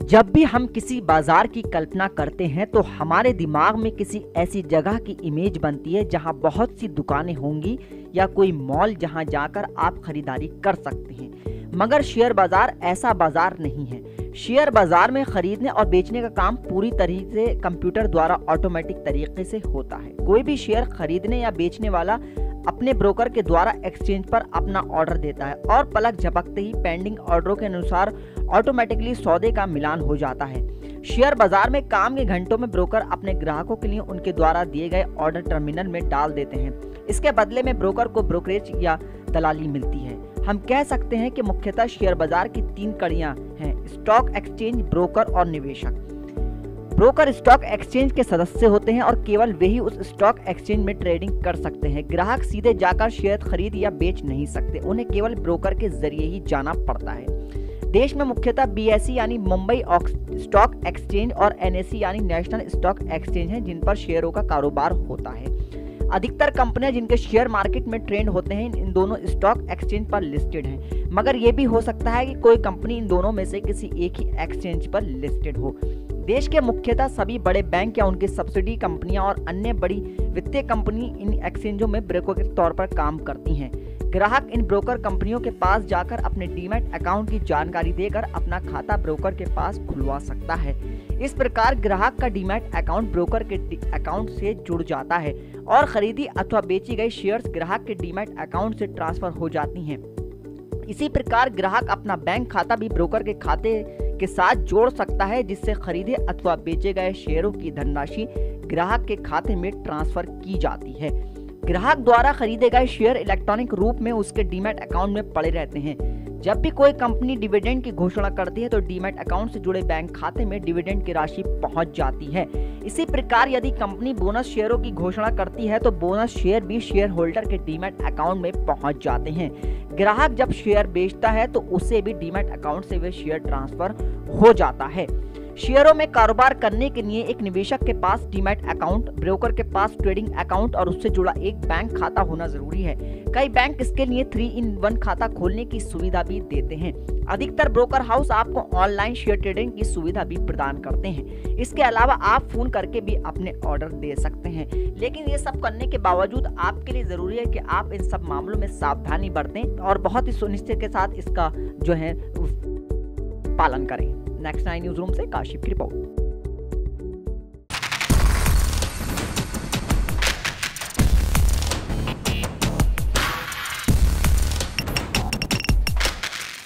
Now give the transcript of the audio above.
जब भी हम किसी बाजार की कल्पना करते हैं तो हमारे दिमाग में किसी ऐसी जगह की इमेज बनती है जहां बहुत सी दुकानें होंगी या कोई मॉल जहां जाकर आप खरीदारी कर सकते हैं। मगर शेयर बाजार ऐसा बाजार नहीं है। शेयर बाजार में खरीदने और बेचने का काम पूरी तरीके से कंप्यूटर द्वारा ऑटोमेटिक तरीके से होता है। कोई भी शेयर खरीदने या बेचने वाला अपने ब्रोकर के द्वारा एक्सचेंज पर अपना ऑर्डर देता है और पलक झपकते ही पेंडिंग ऑर्डरों के अनुसार ऑटोमेटिकली सौदे का मिलान हो जाता है। शेयर बाजार में काम के घंटों में ब्रोकर अपने ग्राहकों के लिए उनके द्वारा दिए गए ऑर्डर टर्मिनल में डाल देते हैं। इसके बदले में ब्रोकर को ब्रोकरेज या दलाली मिलती है। हम कह सकते हैं कि मुख्यतः शेयर बाजार की 3 कड़ियां हैं: स्टॉक एक्सचेंज, ब्रोकर और निवेशक। ब्रोकर स्टॉक एक्सचेंज के सदस्य होते हैं और केवल वे ही उस स्टॉक एक्सचेंज में ट्रेडिंग कर सकते हैं। ग्राहक सीधे जाकर शेयर खरीद या बेच नहीं सकते, उन्हें केवल ब्रोकर के जरिए ही जाना पड़ता है। देश में मुख्यतः बीएसई यानी मुंबई स्टॉक एक्सचेंज और एनएसई यानी नेशनल स्टॉक एक्सचेंज हैं जिन पर शेयरों का कारोबार होता है। अधिकतर कंपनियां जिनके शेयर मार्केट में ट्रेंड होते हैं इन दोनों स्टॉक एक्सचेंज पर लिस्टेड हैं, मगर यह भी हो सकता है कि कोई कंपनी इन दोनों में से किसी एक ही एक्सचेंज पर लिस्टेड हो। देश के मुख्यतः सभी बड़े बैंक या उनकी सब्सिडी कंपनियां और अन्य बड़ी वित्तीय कंपनी इन एक्सचेंजों में ब्रोकर के तौर पर काम करती हैं। ग्राहक इन ब्रोकर कंपनियों के पास जाकर अपने डीमैट अकाउंट की जानकारी देकर अपना खाता ब्रोकर के पास खुलवा सकता है। इस प्रकार ग्राहक का डीमैट अकाउंट ब्रोकर के अकाउंट से जुड़ जाता है और खरीदी अथवा बेची गई शेयर्स ग्राहक के डीमैट अकाउंट से ट्रांसफर हो जाती हैं। इसी प्रकार ग्राहक अपना बैंक खाता भी ब्रोकर के खाते के साथ जोड़ सकता है, जिससे खरीदे अथवा बेचे गए शेयरों की धनराशि ग्राहक के खाते में ट्रांसफर की जाती है। ग्राहक द्वारा खरीदे गए शेयर इलेक्ट्रॉनिक रूप में उसके डीमैट अकाउंट में पड़े रहते हैं। जब भी कोई कंपनी डिविडेंड की घोषणा करती है तो डीमैट अकाउंट से जुड़े बैंक खाते में डिविडेंड की राशि पहुंच जाती है। इसी प्रकार यदि कंपनी बोनस शेयरों की घोषणा करती है तो बोनस शेयर भी शेयर होल्डर के डीमैट अकाउंट में पहुंच जाते हैं। ग्राहक जब शेयर बेचता है तो उसे भी डीमैट अकाउंट से वे शेयर ट्रांसफर हो जाता है। शेयरों में कारोबार करने के लिए एक निवेशक के पास डीमैट अकाउंट, ब्रोकर के पास ट्रेडिंग अकाउंट और उससे जुड़ा एक बैंक खाता होना जरूरी है। कई बैंक इसके लिए 3-in-1 खाता खोलने की सुविधा भी देते हैं। अधिकतर ब्रोकर हाउस आपको ऑनलाइन शेयर ट्रेडिंग की सुविधा भी प्रदान करते हैं। इसके अलावा आप फोन करके भी अपने ऑर्डर दे सकते हैं। लेकिन ये सब करने के बावजूद आपके लिए जरूरी है कि आप इन सब मामलों में सावधानी बरतें और बहुत ही सुनिश्चित के साथ इसका जो है पालन करें। नेक्स्ट 9 न्यूज रूम से काशिफ की रिपोर्ट।